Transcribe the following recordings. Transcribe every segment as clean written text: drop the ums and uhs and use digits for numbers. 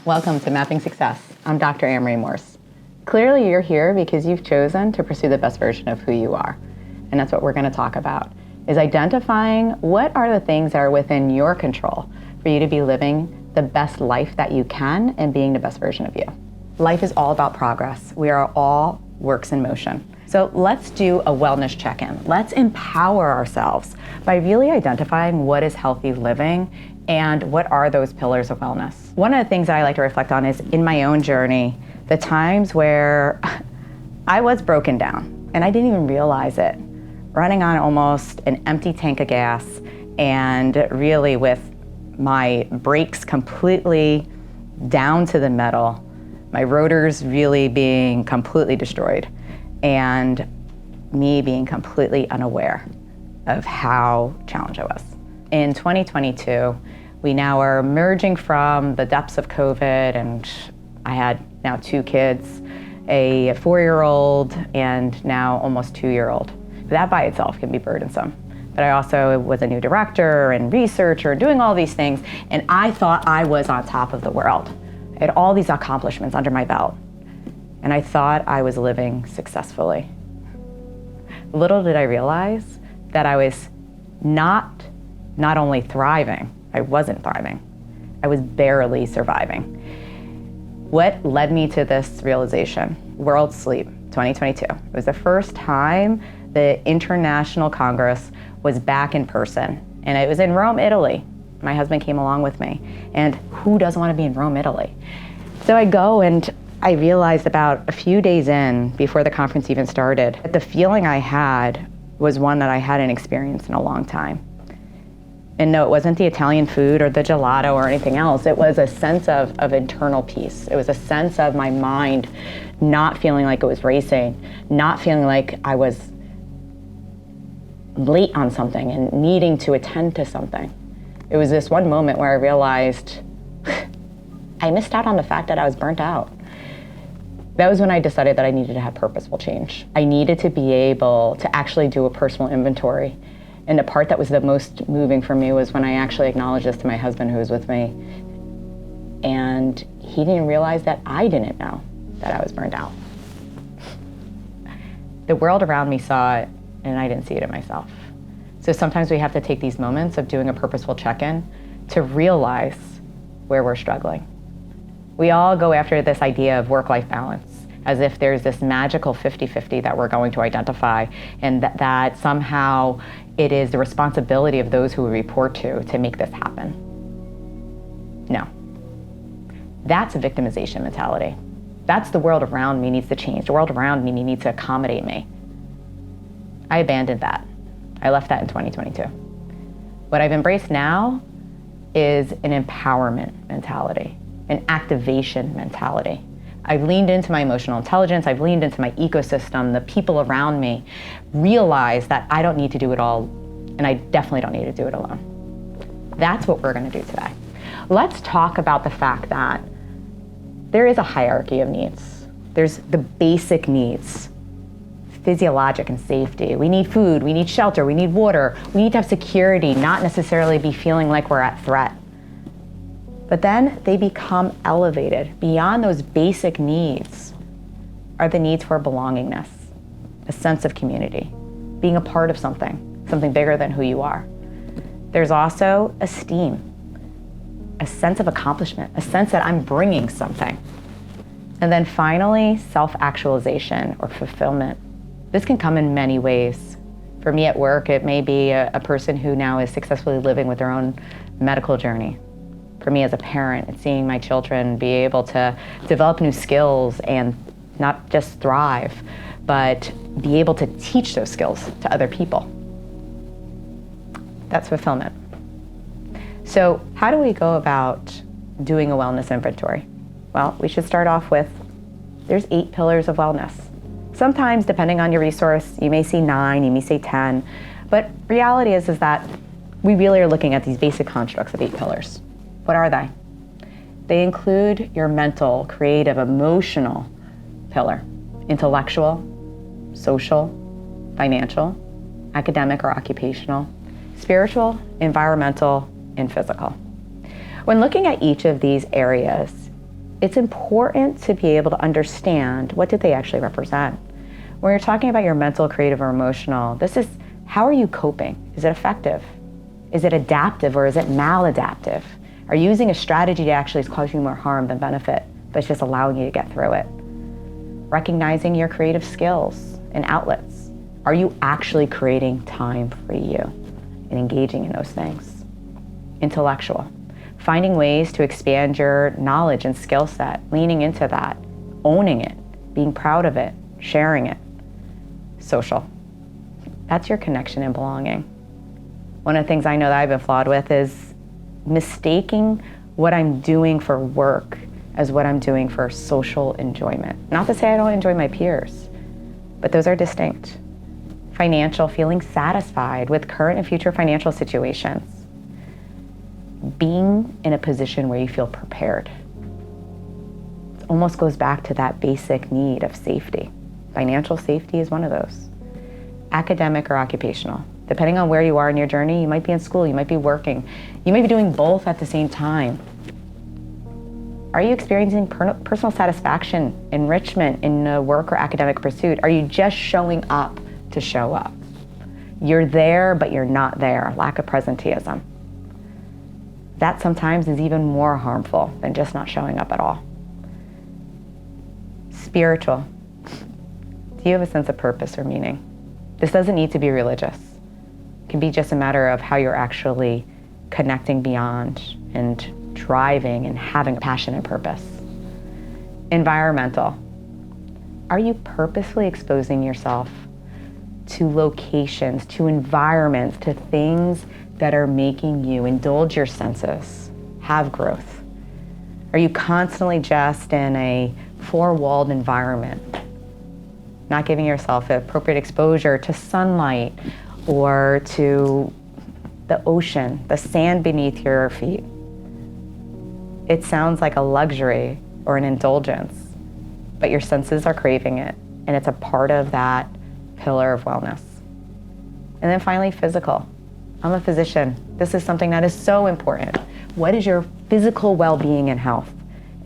Welcome to Mapping Success. I'm Dr. Amory Morse. Clearly you're here because you've chosen to pursue the best version of who you are. And that's what we're going to talk about, is identifying what are the things that are within your control for you to be living the best life that you can and being the best version of you. Life is all about progress. We are all works in motion. So let's do a wellness check-in. Let's empower ourselves by really identifying what is healthy living and what are those pillars of wellness. One of the things that I like to reflect on is in my own journey, the times where I was broken down and I didn't even realize it, running on almost an empty tank of gas and really with my brakes completely down to the metal, my rotors really being completely destroyed, and me being completely unaware of how challenged I was. In 2022, we now are emerging from the depths of COVID, and I had now 2 kids, a 4-year-old and now almost 2-year-old. That by itself can be burdensome. But I also was a new director and researcher, doing all these things, and I thought I was on top of the world. I had all these accomplishments under my belt, and I thought I was living successfully. Little did I realize that I was not only thriving, I wasn't thriving. I was barely surviving. What led me to this realization? World Sleep 2022. It was the first time the International Congress was back in person, and it was in Rome, Italy. My husband came along with me, and who doesn't want to be in Rome, Italy? So I go, and I realized about a few days in, before the conference even started, that the feeling I had was one that I hadn't experienced in a long time. And no, it wasn't the Italian food or the gelato or anything else. It was a sense of internal peace. It was a sense of my mind not feeling like it was racing, not feeling like I was late on something and needing to attend to something. It was this one moment where I realized I missed out on the fact that I was burnt out. That was when I decided that I needed to have purposeful change. I needed to be able to actually do a personal inventory. And the part that was the most moving for me was when I actually acknowledged this to my husband who was with me. And he didn't realize that I didn't know that I was burned out. The world around me saw it, and I didn't see it in myself. So sometimes we have to take these moments of doing a purposeful check-in to realize where we're struggling. We all go after this idea of work-life balance, as if there's this magical 50-50 that we're going to identify, and that somehow it is the responsibility of those who we report to make this happen. No. That's a victimization mentality. That's the world around me needs to change. The world around me needs to accommodate me. I abandoned that. I left that in 2022. What I've embraced now is an empowerment mentality, an activation mentality. I've leaned into my emotional intelligence, I've leaned into my ecosystem, the people around me, realize that I don't need to do it all, and I definitely don't need to do it alone. That's what we're gonna do today. Let's talk about the fact that there is a hierarchy of needs. There's the basic needs, physiologic and safety. We need food, we need shelter, we need water, we need to have security, not necessarily be feeling like we're at threat. But then they become elevated. Beyond those basic needs are the needs for belongingness, a sense of community, being a part of something bigger than who you are. There's also esteem, a sense of accomplishment, a sense that I'm bringing something. And then finally, self-actualization or fulfillment. This can come in many ways. For me at work, it may be a person who now is successfully living with their own medical journey. For me as a parent, it's seeing my children be able to develop new skills and not just thrive, but be able to teach those skills to other people. That's fulfillment. So how do we go about doing a wellness inventory? Well, we should start off with, there's 8 pillars of wellness. Sometimes, depending on your resource, you may see 9, you may say 10, but reality is that we really are looking at these basic constructs of 8 pillars. What are they? They include your mental, creative, emotional pillar, intellectual, social, financial, academic or occupational, spiritual, environmental, and physical. When looking at each of these areas, it's important to be able to understand what do they actually represent. When you're talking about your mental, creative, or emotional, this is how are you coping? Is it effective? Is it adaptive or is it maladaptive? Are you using a strategy that actually is causing you more harm than benefit, but it's just allowing you to get through it? Recognizing your creative skills and outlets. Are you actually creating time for you and engaging in those things? Intellectual. Finding ways to expand your knowledge and skill set, leaning into that, owning it, being proud of it, sharing it. Social. That's your connection and belonging. One of the things I know that I've been flawed with is mistaking what I'm doing for work as what I'm doing for social enjoyment. Not to say I don't enjoy my peers, but those are distinct. Financial, feeling satisfied with current and future financial situations. Being in a position where you feel prepared. It almost goes back to that basic need of safety. Financial safety is one of those. Academic or occupational. Depending on where you are in your journey, you might be in school, you might be working, you might be doing both at the same time. Are you experiencing personal satisfaction, enrichment in a work or academic pursuit? Are you just showing up to show up? You're there, but you're not there. Lack of presenteeism. That sometimes is even more harmful than just not showing up at all. Spiritual. Do you have a sense of purpose or meaning? This doesn't need to be religious. It can be just a matter of how you're actually connecting beyond and driving and having a passion and purpose. Environmental. Are you purposely exposing yourself to locations, to environments, to things that are making you indulge your senses, have growth? Are you constantly just in a four-walled environment, not giving yourself appropriate exposure to sunlight or to the ocean, the sand beneath your feet? It sounds like a luxury or an indulgence, but your senses are craving it, and it's a part of that pillar of wellness. And then finally, physical. I'm a physician. This is something that is so important. What is your physical well-being and health?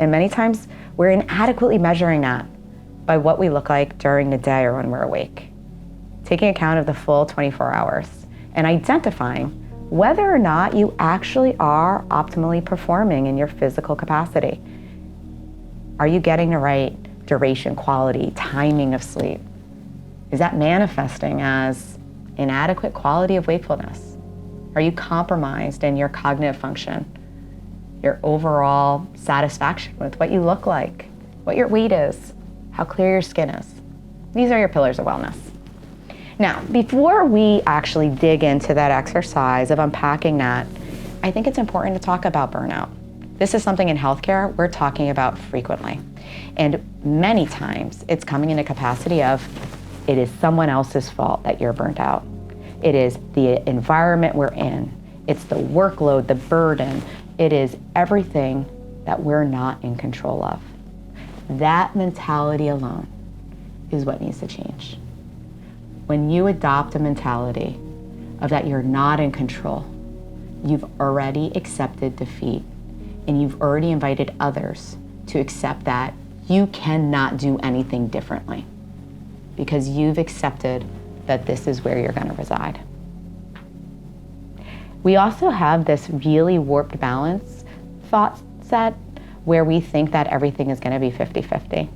And many times we're inadequately measuring that by what we look like during the day or when we're awake. Taking account of the full 24 hours and identifying whether or not you actually are optimally performing in your physical capacity. Are you getting the right duration, quality, timing of sleep? Is that manifesting as inadequate quality of wakefulness? Are you compromised in your cognitive function, your overall satisfaction with what you look like, what your weight is, how clear your skin is? These are your pillars of wellness. Now, before we actually dig into that exercise of unpacking that, I think it's important to talk about burnout. This is something in healthcare we're talking about frequently. And many times it's coming in a capacity of it is someone else's fault that you're burnt out. It is the environment we're in. It's the workload, the burden. It is everything that we're not in control of. That mentality alone is what needs to change. When you adopt a mentality of that you're not in control, you've already accepted defeat, and you've already invited others to accept that you cannot do anything differently because you've accepted that this is where you're going to reside. We also have this really warped balance thought set where we think that everything is going to be 50-50.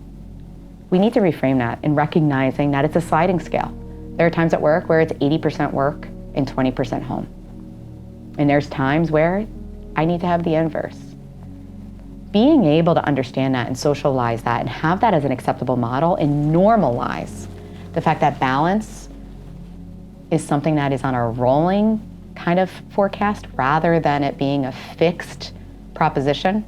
We need to reframe that in recognizing that it's a sliding scale. There are times at work where it's 80% work and 20% home. And there's times where I need to have the inverse. Being able to understand that and socialize that and have that as an acceptable model and normalize the fact that balance is something that is on a rolling kind of forecast rather than it being a fixed proposition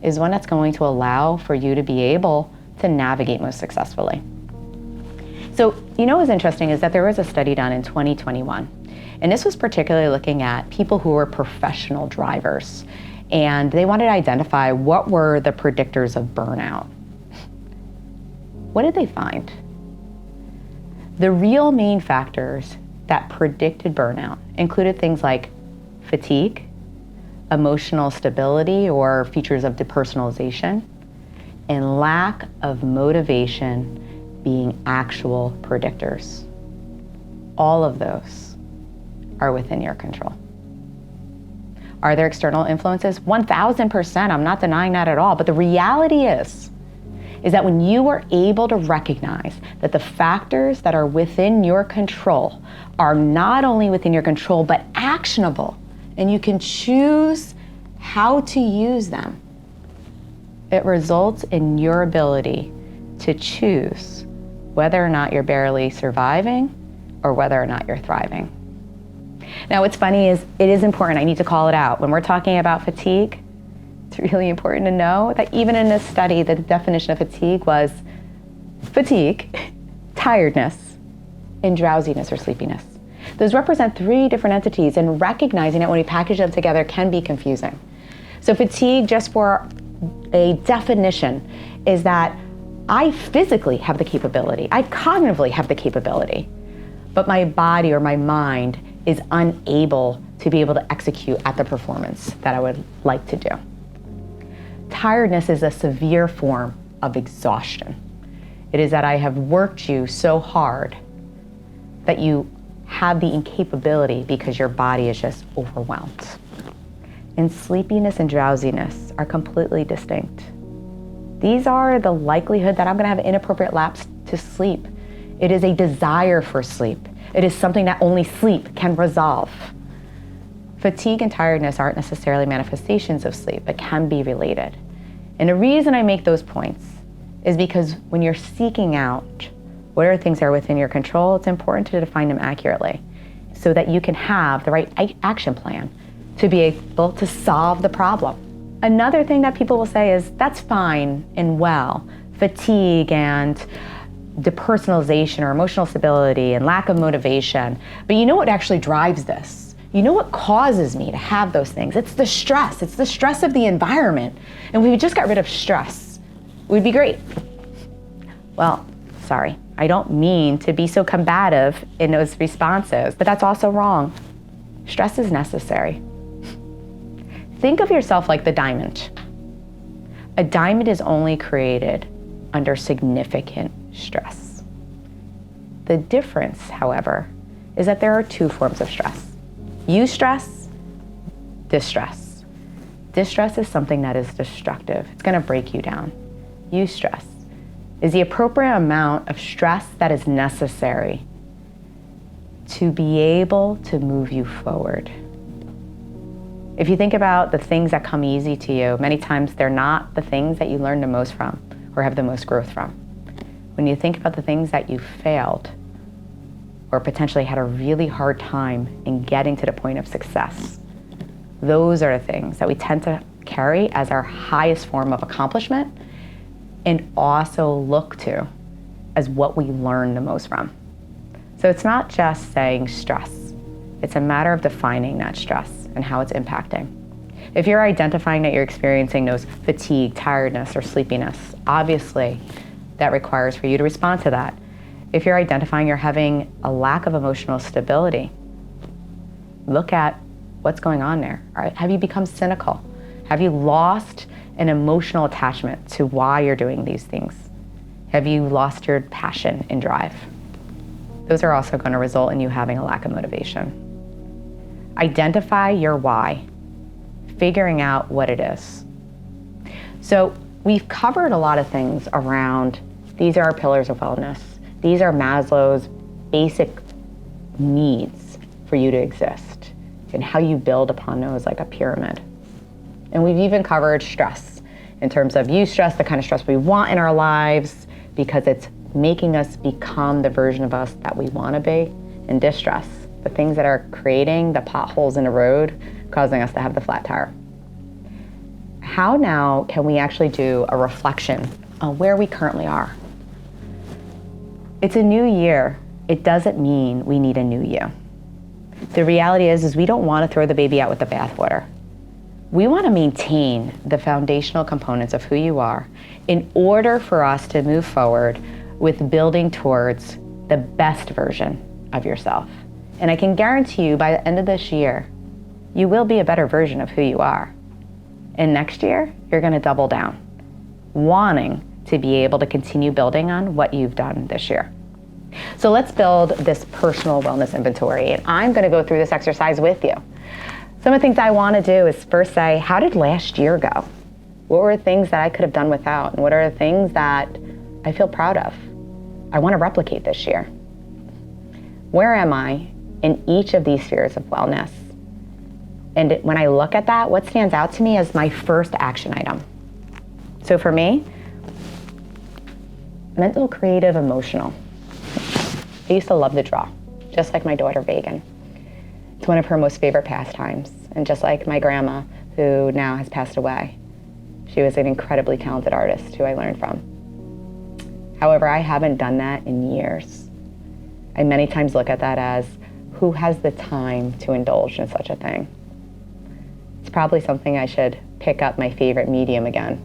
is one that's going to allow for you to be able to navigate most successfully. So, you know what's interesting is that there was a study done in 2021, and this was particularly looking at people who were professional drivers, and they wanted to identify what were the predictors of burnout. What did they find? The real main factors that predicted burnout included things like fatigue, emotional stability or features of depersonalization, and lack of motivation being actual predictors. All of those are within your control. Are there external influences? 1000%, I'm not denying that at all, but the reality is that when you are able to recognize that the factors that are within your control are not only within your control, but actionable, and you can choose how to use them, it results in your ability to choose whether or not you're barely surviving or whether or not you're thriving. Now, what's funny is it is important, I need to call it out. When we're talking about fatigue, it's really important to know that even in this study, the definition of fatigue was fatigue, tiredness, and drowsiness or sleepiness. Those represent 3 different entities, and recognizing it when we package them together can be confusing. So fatigue, just for a definition, is that I physically have the capability, I cognitively have the capability, but my body or my mind is unable to be able to execute at the performance that I would like to do. Tiredness is a severe form of exhaustion. It is that I have worked you so hard that you have the incapability because your body is just overwhelmed. And sleepiness and drowsiness are completely distinct. These are the likelihood that I'm going to have an inappropriate lapse to sleep. It is a desire for sleep. It is something that only sleep can resolve. Fatigue and tiredness aren't necessarily manifestations of sleep, but can be related. And the reason I make those points is because when you're seeking out what are things that are within your control, it's important to define them accurately so that you can have the right action plan to be able to solve the problem. Another thing that people will say is, that's fine and well, fatigue and depersonalization or emotional stability and lack of motivation, but you know what actually drives this? You know what causes me to have those things? It's the stress. It's the stress of the environment. And if we just got rid of stress, we'd be great. Well, sorry, I don't mean to be so combative in those responses, but that's also wrong. Stress is necessary. Think of yourself like the diamond. A diamond is only created under significant stress. The difference, however, is that there are 2 forms of stress. Eustress, distress. Distress is something that is destructive. It's going to break you down. Eustress is the appropriate amount of stress that is necessary to be able to move you forward. If you think about the things that come easy to you, many times they're not the things that you learn the most from or have the most growth from. When you think about the things that you failed or potentially had a really hard time in getting to the point of success, those are the things that we tend to carry as our highest form of accomplishment and also look to as what we learn the most from. So it's not just saying stress, it's a matter of defining that stress and how it's impacting. If you're identifying that you're experiencing those fatigue, tiredness, or sleepiness, obviously that requires for you to respond to that. If you're identifying you're having a lack of emotional stability, look at what's going on there. Have you become cynical? Have you lost an emotional attachment to why you're doing these things? Have you lost your passion and drive? Those are also going to result in you having a lack of motivation. Identify your why, figuring out what it is. So we've covered a lot of things around, these are our pillars of wellness. These are Maslow's basic needs for you to exist and how you build upon those like a pyramid. And we've even covered stress in terms of eustress, the kind of stress we want in our lives because it's making us become the version of us that we want to be, and distress, the things that are creating the potholes in the road, causing us to have the flat tire. How now can we actually do a reflection on where we currently are? It's a new year. It doesn't mean we need a new you. The reality is we don't want to throw the baby out with the bathwater. We want to maintain the foundational components of who you are in order for us to move forward with building towards the best version of yourself. And I can guarantee you by the end of this year, you will be a better version of who you are. And next year, you're gonna double down, wanting to be able to continue building on what you've done this year. So let's build this personal wellness inventory, and I'm gonna go through this exercise with you. Some of the things I wanna do is first say, how did last year go? What were the things that I could have done without? And what are the things that I feel proud of? I wanna replicate this year. Where am I in each of these spheres of wellness? And when I look at that, what stands out to me as my first action item? So for me, mental, creative, emotional. I used to love to draw, just like my daughter, Megan. It's one of her most favorite pastimes. And just like my grandma, who now has passed away, she was an incredibly talented artist who I learned from. However, I haven't done that in years. I many times look at that as, who has the time to indulge in such a thing? It's probably something I should pick up my favorite medium again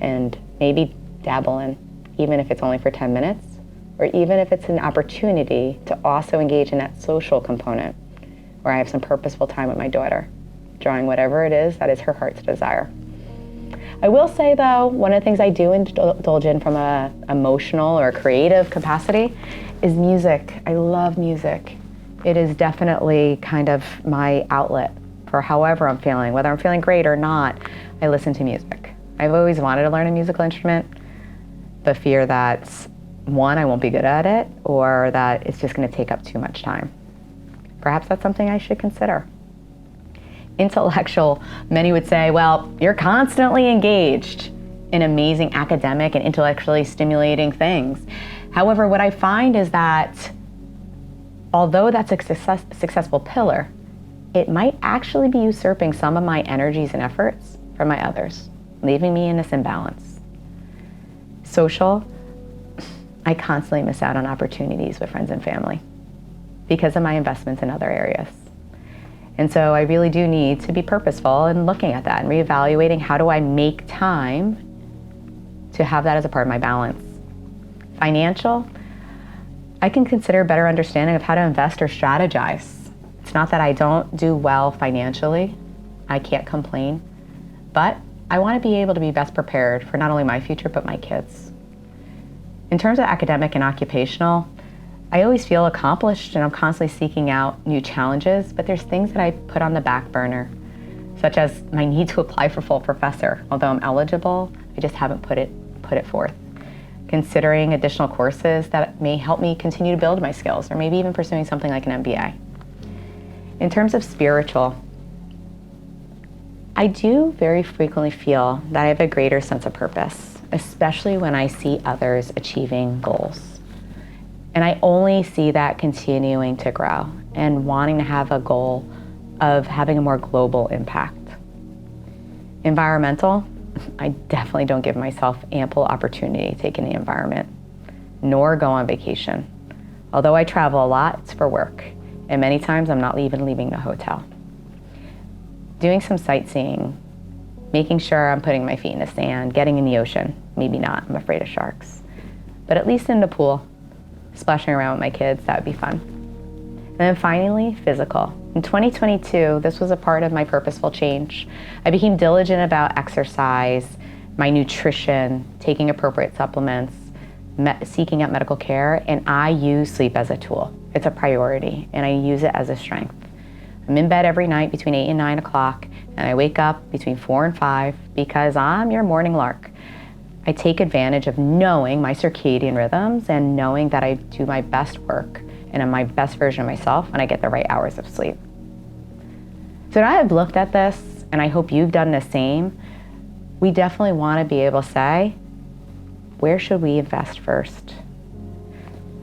and maybe dabble in, even if it's only for 10 minutes, or even if it's an opportunity to also engage in that social component where I have some purposeful time with my daughter, drawing whatever it is that is her heart's desire. I will say though, one of the things I do indulge in from a emotional or creative capacity is music. I love music. It is definitely kind of my outlet for however I'm feeling, whether I'm feeling great or not, I listen to music. I've always wanted to learn a musical instrument, but fear that one, I won't be good at it, or that it's just gonna take up too much time. Perhaps that's something I should consider. Intellectual, many would say, well, you're constantly engaged in amazing academic and intellectually stimulating things. However, what I find is that although that's a successful pillar, it might actually be usurping some of my energies and efforts from my others, leaving me in this imbalance. Social, I constantly miss out on opportunities with friends and family because of my investments in other areas. And so I really do need to be purposeful in looking at that and reevaluating how do I make time to have that as a part of my balance. Financial, I can consider a better understanding of how to invest or strategize. It's not that I don't do well financially, I can't complain, but I want to be able to be best prepared for not only my future, but my kids. In terms of academic and occupational, I always feel accomplished and I'm constantly seeking out new challenges, but there's things that I put on the back burner, such as my need to apply for full professor. Although I'm eligible, I just haven't put it forth. Considering additional courses that may help me continue to build my skills, or maybe even pursuing something like an MBA. In terms of spiritual, I do very frequently feel that I have a greater sense of purpose, especially when I see others achieving goals. And I only see that continuing to grow and wanting to have a goal of having a more global impact. Environmental, I definitely don't give myself ample opportunity to take in the environment, nor go on vacation. Although I travel a lot, it's for work, and many times I'm not even leaving the hotel. Doing some sightseeing, making sure I'm putting my feet in the sand, getting in the ocean, maybe not, I'm afraid of sharks, but at least in the pool, splashing around with my kids, that would be fun. And then finally, physical. In 2022, this was a part of my purposeful change. I became diligent about exercise, my nutrition, taking appropriate supplements, seeking out medical care, and I use sleep as a tool. It's a priority, and I use it as a strength. I'm in bed every night between 8 and 9 o'clock, and I wake up between 4 and 5 because I'm your morning lark. I take advantage of knowing my circadian rhythms and knowing that I do my best work and I'm my best version of myself when I get the right hours of sleep. So now I've looked at this, and I hope you've done the same, we definitely want to be able to say, where should we invest first?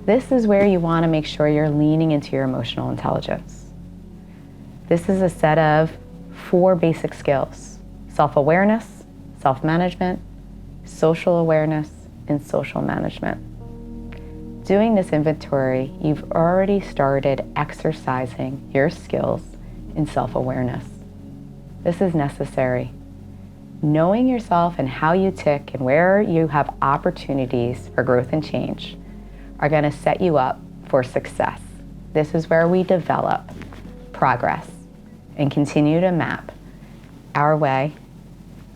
This is where you want to make sure you're leaning into your emotional intelligence. This is a set of 4 basic skills: self-awareness, self-management, social awareness, and social management. Doing this inventory, you've already started exercising your skills in self-awareness. This is necessary. Knowing yourself and how you tick and where you have opportunities for growth and change are going to set you up for success This is where we develop progress and continue to map our way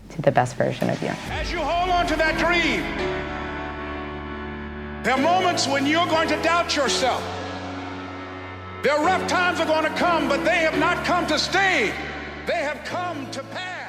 to the best version of you. As you hold on to that dream, there are moments when you're going to doubt yourself. There are rough times are going to come, but they have not come to stay. They have come to pass.